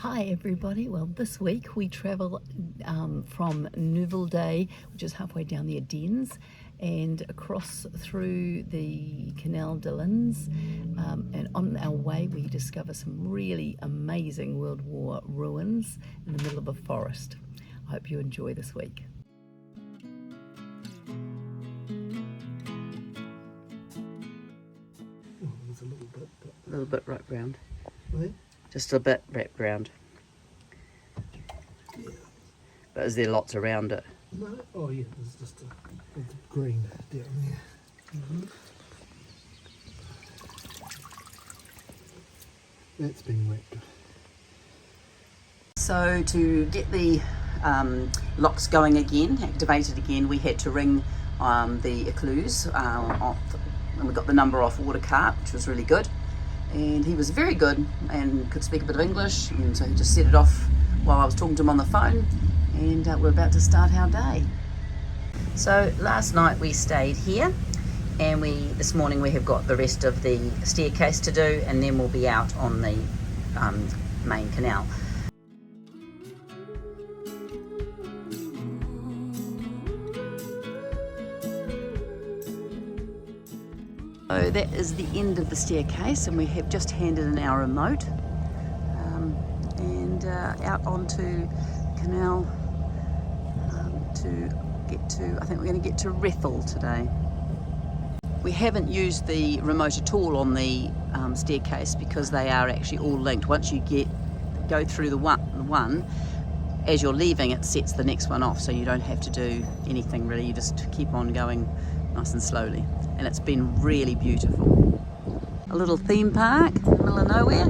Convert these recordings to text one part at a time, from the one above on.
Hi everybody, well this week we travel from Day, which is halfway down the Ardennes, and across through the Canal and on our way we discover some really amazing World War ruins in the middle of a forest. I hope you enjoy this week. Oh, there's a little bit wrapped round. Right? Just a bit wrapped round. Yeah. But is there lots around it? No? Oh yeah, there's just a green down there. That's been wrapped. So to get the locks going again, activated again, we had to ring the ecluse off, and we got the number off Watercart, which was really good. And he was very good and could speak a bit of English, and so he just set it off while I was talking to him on the phone, and we're about to start our day. So last night we stayed here, and this morning we have got the rest of the staircase to do, and then we'll be out on the main canal. So that is the end of the staircase, and we have just handed in our remote and out onto Canal to get to, I think we're going to get to Rethel today. We haven't used the remote at all on the staircase because they are actually all linked. Once you go through the one, as you're leaving it sets the next one off, so you don't have to do anything really, you just keep on going nice and slowly. And it's been really beautiful. A little theme park in the middle of nowhere.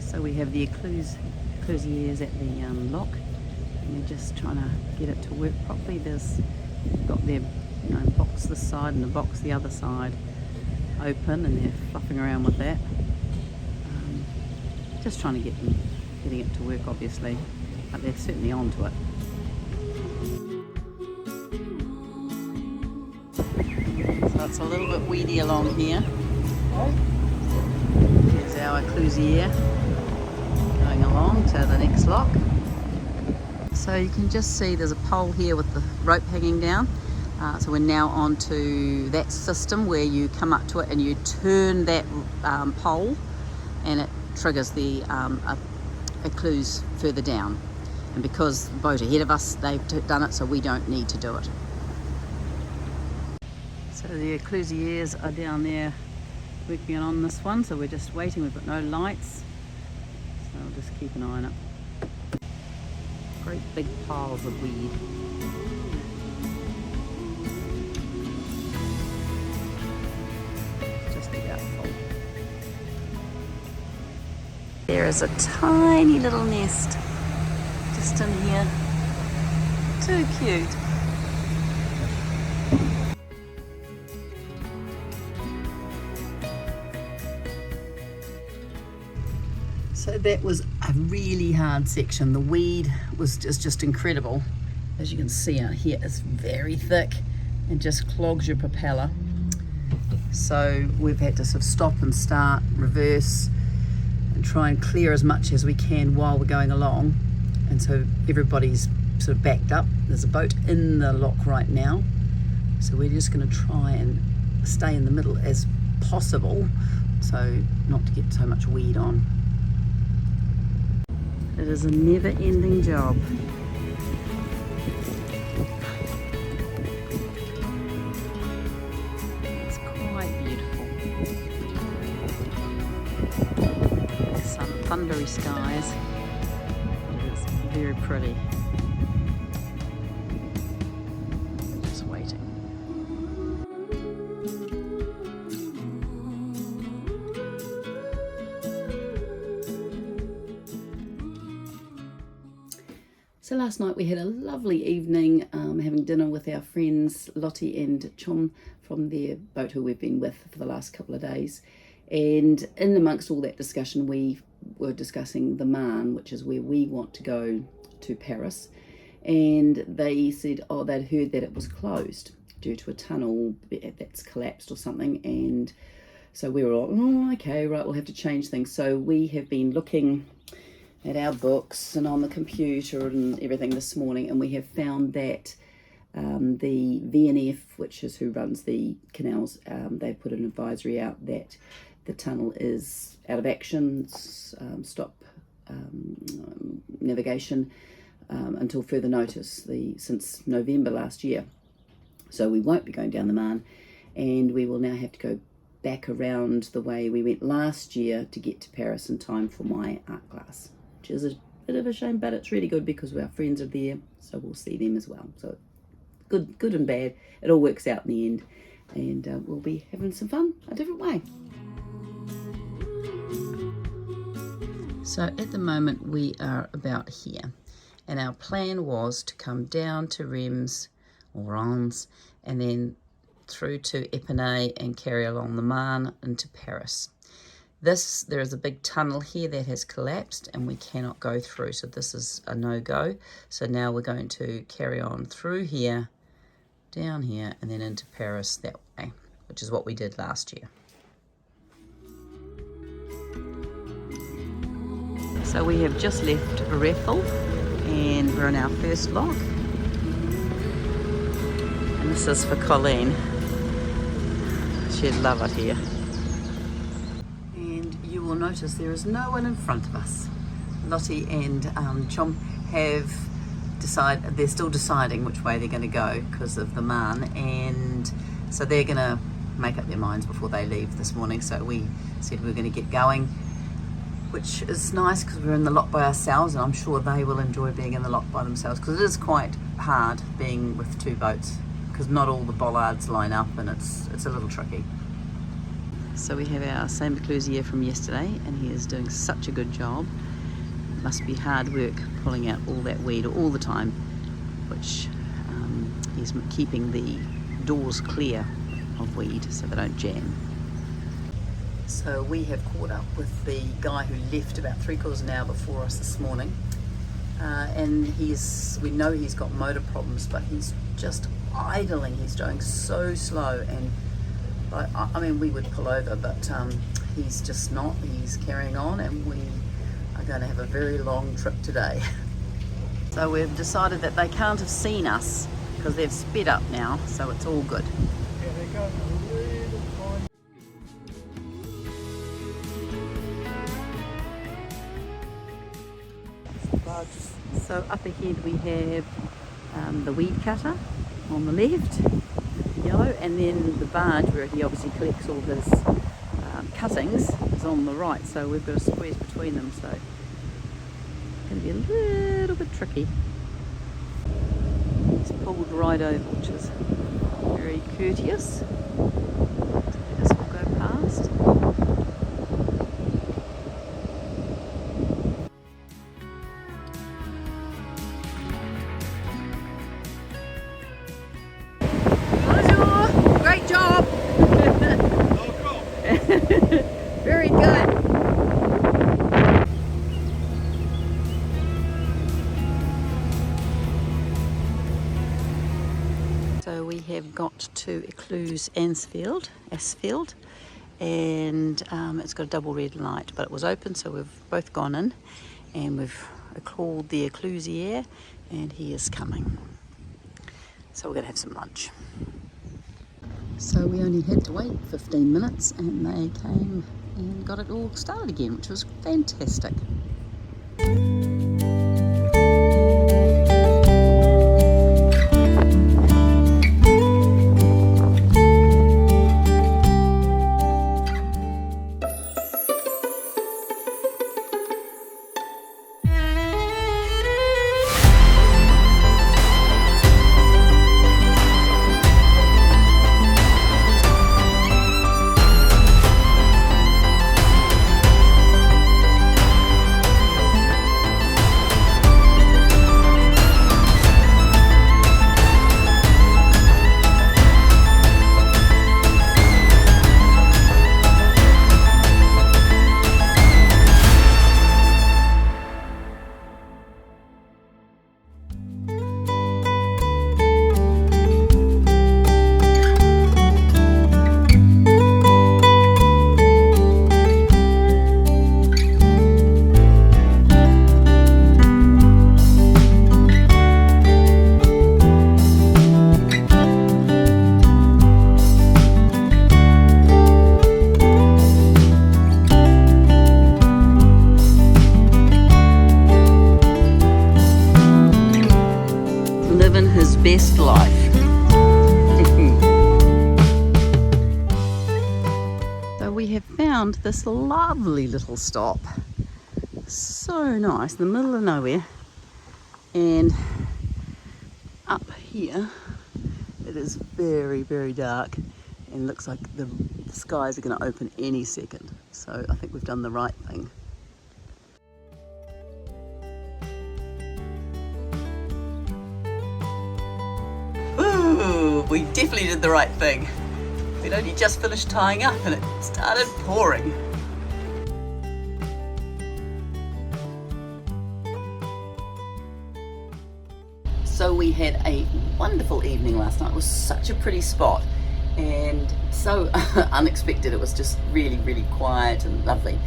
So we have the eclusiers at the lock, and they're just trying to get it to work properly. They've got their box this side and the box the other side open, and they're fluffing around with that. Just trying to getting it to work, obviously, but they're certainly onto it. So it's a little bit weedy along here. Here's our eclusier going along to the next lock. So you can just see there's a pole here with the rope hanging down. So we're now onto that system where you come up to it and you turn that pole, and it triggers the ecluse further down. And because the boat ahead of us, they've done it, so we don't need to do it. So the eclusiers are down there working on this one, so we're just waiting. We've got no lights, so we'll just keep an eye on it. Great big piles of weed. Just about full. There is a tiny little nest just in here. Too cute. So that was a really hard section. The weed was just incredible. As you can see out here, it's very thick and just clogs your propeller. So we've had to sort of stop and start, reverse, and try and clear as much as we can while we're going along. And so everybody's sort of backed up. There's a boat in the lock right now. So we're just going to try and stay in the middle as possible, so not to get so much weed on. It is a never-ending job. It's quite beautiful. There's some thundery skies. It is very pretty. Just waiting. So last night we had a lovely evening having dinner with our friends Lottie and Chom from their boat who we've been with for the last couple of days. And in amongst all that discussion, we were discussing the Marne, which is where we want to go to Paris. And they said, oh, they'd heard that it was closed due to a tunnel that's collapsed or something. And So we were all, oh, okay, right, we'll have to change things. So we have been looking at our books and on the computer and everything this morning, and we have found that the VNF, which is who runs the canals, they put an advisory out that the tunnel is out of action, stop navigation until further notice, since November last year. So we won't be going down the Marne, and we will now have to go back around the way we went last year to get to Paris in time for my art class, which is a bit of a shame, but it's really good because our friends are there, so we'll see them as well. So good and bad, it all works out in the end, and we'll be having some fun a different way. So at the moment we are about here, and our plan was to come down to Reims or Reims and then through to Epinay and carry along the Marne into Paris. There is a big tunnel here that has collapsed and we cannot go through, so this is a no-go. So now we're going to carry on through here, down here, and then into Paris that way, which is what we did last year. So we have just left Rethel and we're in our first lock. And this is for Colleen. She'd love it here. And you will notice there is no one in front of us. Lottie and Chom have decided, they're still deciding which way they're going to go because of the Marne, and so they're going to make up their minds before they leave this morning. So we said we're going to get going, which is nice because we're in the lock by ourselves, and I'm sure they will enjoy being in the lock by themselves because it is quite hard being with two boats because not all the bollards line up and it's a little tricky. So we have our Saint Clousier from yesterday, and he is doing such a good job. It must be hard work pulling out all that weed all the time, which he's keeping the doors clear of weed so they don't jam. So we have caught up with the guy who left about 3/4 an hour before us this morning, and we know he's got motor problems, but he's just idling. He's going so slow, and I mean we would pull over, but he's just not. He's carrying on, and we are going to have a very long trip today. So we've decided that they can't have seen us because they've sped up now, so it's all good. Yeah, they're going a little fine. So up ahead we have the weed cutter on the left, yellow, and then the barge where he obviously collects all his cuttings is on the right, so we've got to squeeze between them, so it's going to be a little bit tricky. He's pulled right over, which is very courteous. So let us all go past. Great job! Very good. So we have got to Ecluse Ansfield, and it's got a double red light, but it was open, so we've both gone in, and we've called the Eclusier, and he is coming. So we're going to have some lunch. So we only had to wait 15 minutes and they came and got it all started again, which was fantastic. best life. So we have found this lovely little stop. So nice, in the middle of nowhere. And up here, it is very, very dark and looks like the skies are going to open any second. So I think we've done the right thing. Ooh, we definitely did the right thing. We'd only just finished tying up and it started pouring. So we had a wonderful evening last night. It was such a pretty spot and so unexpected. It was just really, really quiet and lovely.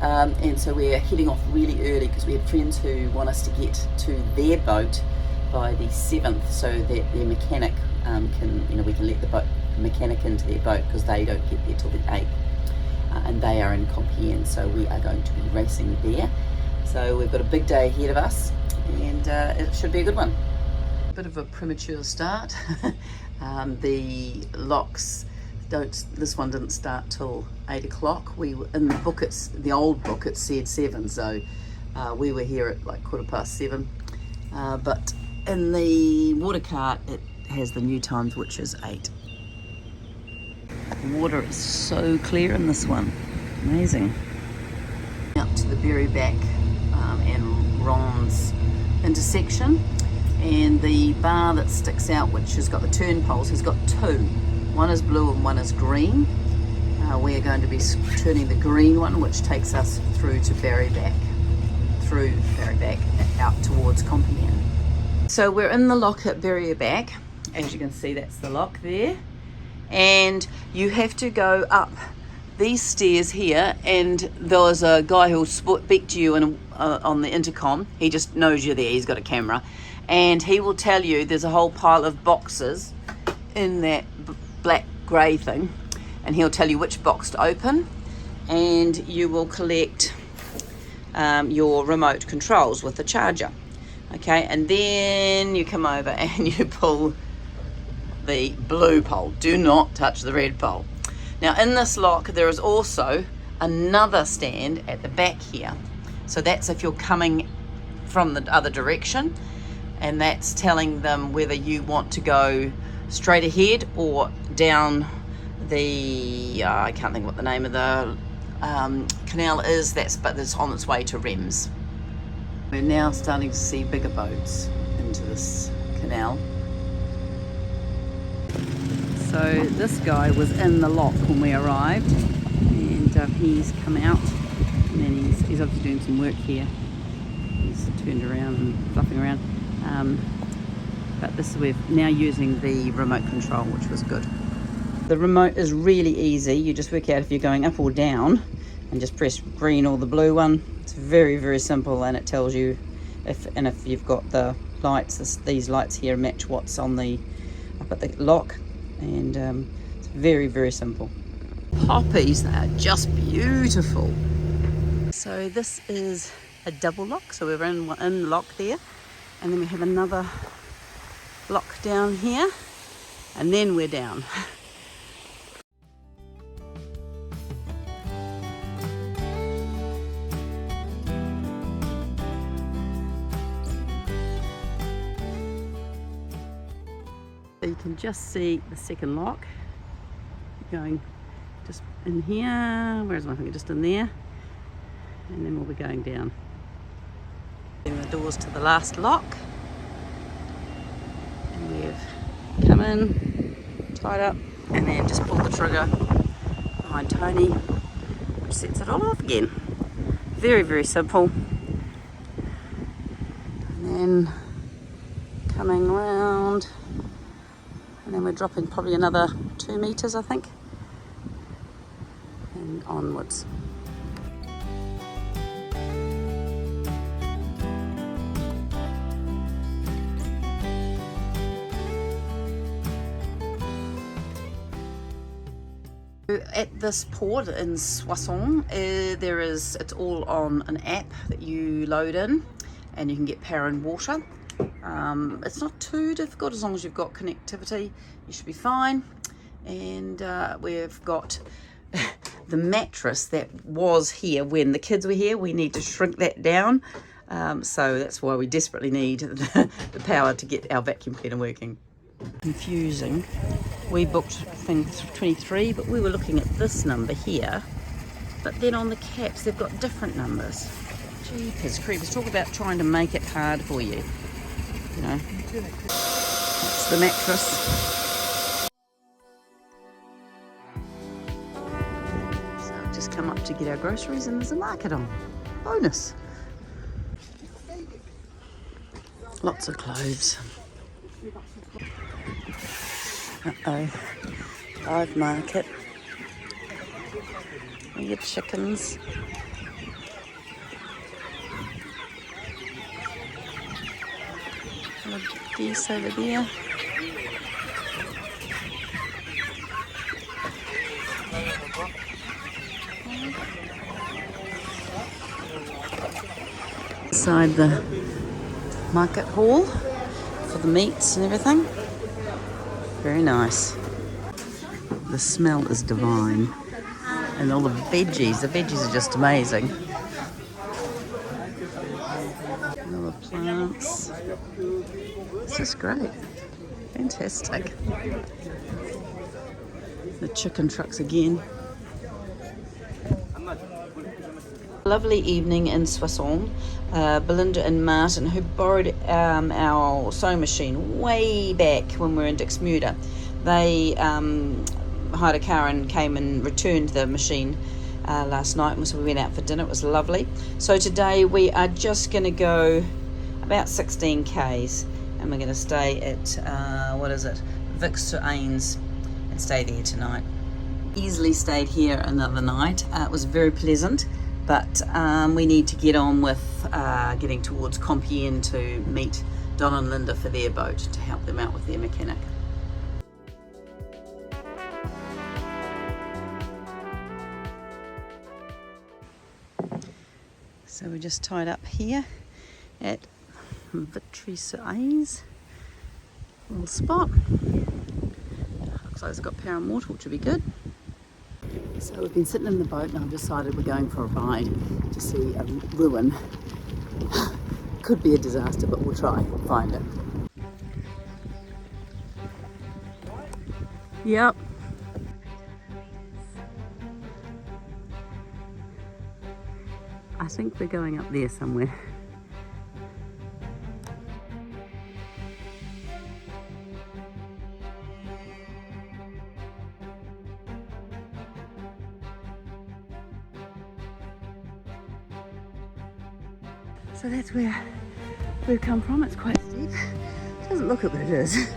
And so we're heading off really early because we have friends who want us to get to their boat by the 7th so that their mechanic can, we can let the mechanic into their boat because they don't get there till the 8th. And they are in Compiègne, so we are going to be racing there. So we've got a big day ahead of us and it should be a good one. Bit of a premature start. The locks this one didn't start till 8 o'clock. We were in the book, the old book, it said 7, so we were here at like 7:15. But in the water cart it has the new times, which is 8. The water is so clear in this one, amazing. Out to the Berryback and Ron's intersection. And the bar that sticks out, which has got the turn poles, has got 2. One is blue and one is green. We're going to be turning the green one, which takes us through to Berryback, out towards Compiègne. So we're in the lock at Berryback. As you can see, that's the lock there. And you have to go up these stairs here, and there's a guy who'll speak to you on the intercom. He just knows you're there, he's got a camera. And he will tell you there's a whole pile of boxes in that black grey thing, and he'll tell you which box to open, and you will collect your remote controls with the charger. Okay, and then you come over and you pull the blue pole. Do not touch the red pole. Now in this lock there is also another stand at the back here, so that's if you're coming from the other direction, and that's telling them whether you want to go straight ahead or down the I can't think what the name of the canal is, but it's on its way to Reims. We're now starting to see bigger boats into this canal. So this guy was in the lock when we arrived, and he's come out, and then he's obviously doing some work here. He's turned around and fluffing around. But we're now using the remote control, which was good. The remote is really easy. You just work out if you're going up or down and just press green or the blue one. It's very, very simple, and it tells you if you've got the lights. These lights here match what's on up at the lock, and it's very, very simple. Poppies, they are just beautiful. So this is a double lock, so we're in the lock there. And then we have another lock down here, and then we're down. So you can just see the second lock going just in here. Where's my finger? Just in there, and then we'll be going down. The doors to the last lock, and we've come in, tied up, and then just pull the trigger behind Tony, which sets it all off again. Very, very simple. And then coming round, and then we're dropping probably another 2 meters, I think, and onwards. At this port in Soissons, it's all on an app that you load in, and you can get power and water. It's not too difficult as long as you've got connectivity. You should be fine. And we've got the mattress that was here when the kids were here. We need to shrink that down. So that's why we desperately need the power to get our vacuum cleaner working. Confusing. We booked thing 23, but we were looking at this number here. But then on the caps, they've got different numbers. Jeepers creepers. Talk about trying to make it hard for you. You know, that's the mattress. So I've just come up to get our groceries and there's a market on. Bonus. Lots of clothes. Uh-oh. Live market. Your chickens. Geese over there. Inside the market hall for the meats and everything. Very nice. The smell is divine. And all the veggies are just amazing. And all the plants. It's just great. Fantastic. The chicken trucks again. Lovely evening in Soissons. Belinda and Martin, who borrowed our sewing machine way back when we were in Dixmude, they hired a car and came and returned the machine last night, and so we went out for dinner. It was lovely. So today we are just going to go about 16 k's and we're going to stay at Vix-sur-Aisne and stay there tonight. Easily stayed here another night. It was very pleasant, but we need to get on with getting towards Compiègne to meet Don and Linda for their boat to help them out with their mechanic. So we're just tied up here at Vitry-sur-Aisne. Little spot. Looks like it's got power and water, which will be good. So we've been sitting in the boat and I've decided we're going for a ride to see a ruin. Could be a disaster, but we'll try and find it. Yep. I think we're going up there somewhere. So that's where we've come from. It's quite steep. It doesn't look at what it is.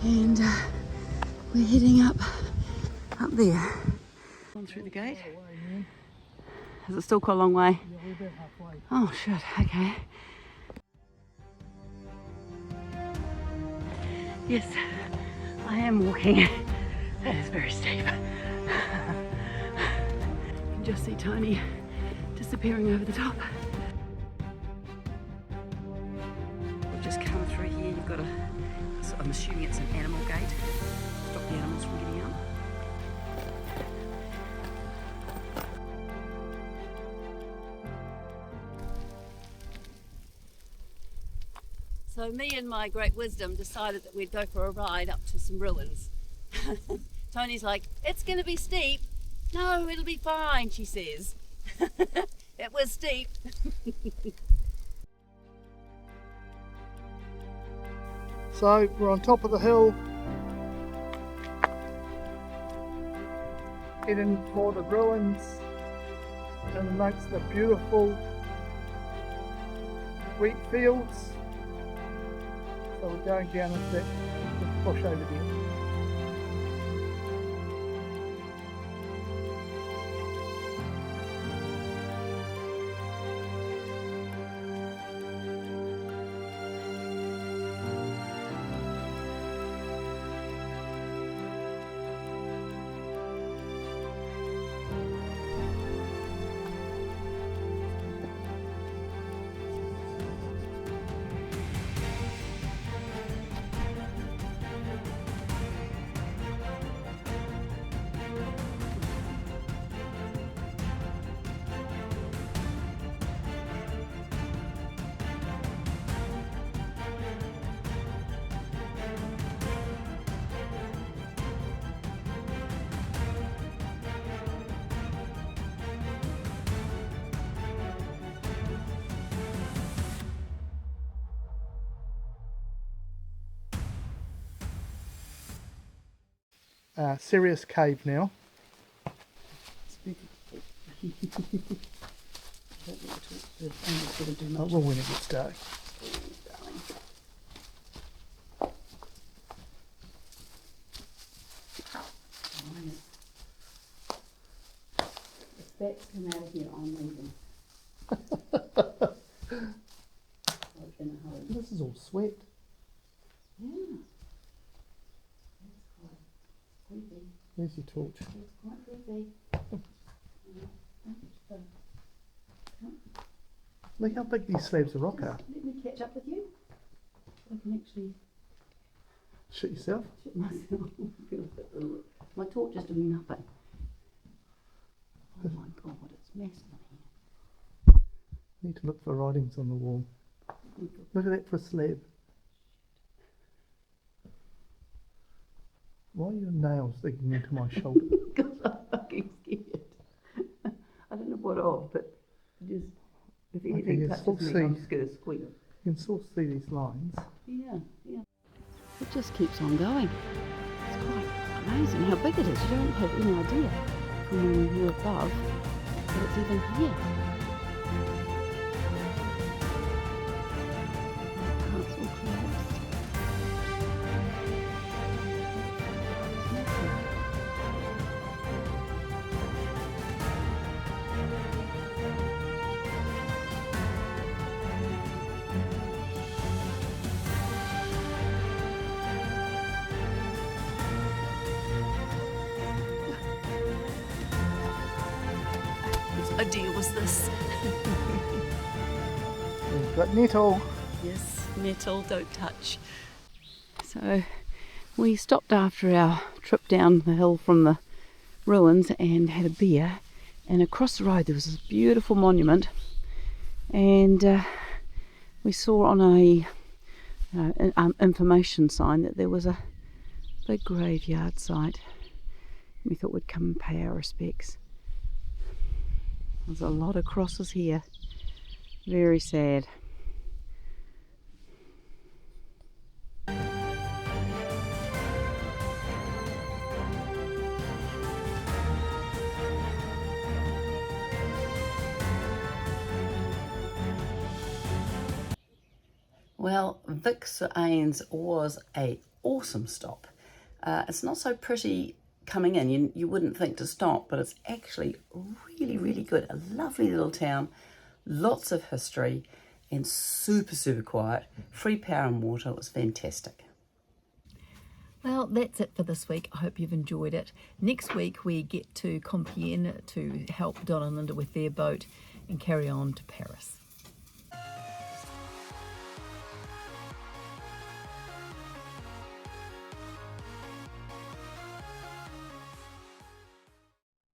And we're heading up there. Gone through the gate. Is it still quite a long way? Yeah, we're about halfway. Oh shit, okay. Yes, I am walking. That is very steep. You can just see Tony disappearing over the top. We've just come through here. You've got I'm assuming it's an animal gate. Stop the animals from getting out. So me and my great wisdom decided that we'd go for a ride up to some ruins. Tony's like, it's going to be steep. No, it'll be fine, she says. It was steep. So we're on top of the hill, heading for the ruins and amongst the beautiful wheat fields. So we're going down into that bush over there. serious cave now. I will when it gets dark. If bats come out of here, I'm leaving. This is all sweat. Yeah. That's quite creepy. Where's your torch? That's quite creepy. Look how big these slabs of rock are. Let me catch up with you. I can actually Shit yourself. shit myself. My torch is doing nothing. Oh my god, it's massive in Need to look for writings on the wall. here. Look at that for a slab. Why are your nails digging into my shoulder? Because I'm fucking scared. I don't know what of, but just if anything you touches still me, I'm see- just going to squeal. You can still see these lines. Yeah, yeah. It just keeps on going. It's quite amazing how big it is. You don't have any idea from when you're above that it's even here. The parts all collapsed. It's massive. Whose idea was this? We've got nettle. Yes, nettle, don't touch. So we stopped after our trip down the hill from the ruins and had a beer, and across the road there was this beautiful monument, and we saw on a information sign that there was a big graveyard site. We thought we'd come and pay our respects. There's a lot of crosses here. Very sad. Well, Vic's Ains was a awesome stop. It's not so pretty coming in. You wouldn't think to stop, but it's actually really, really good. A lovely little town, lots of history, and super, super quiet. Free power and water. It was fantastic. Well, that's it for this week. I hope you've enjoyed it. Next week we get to Compiègne to help Don and Linda with their boat and carry on to Paris.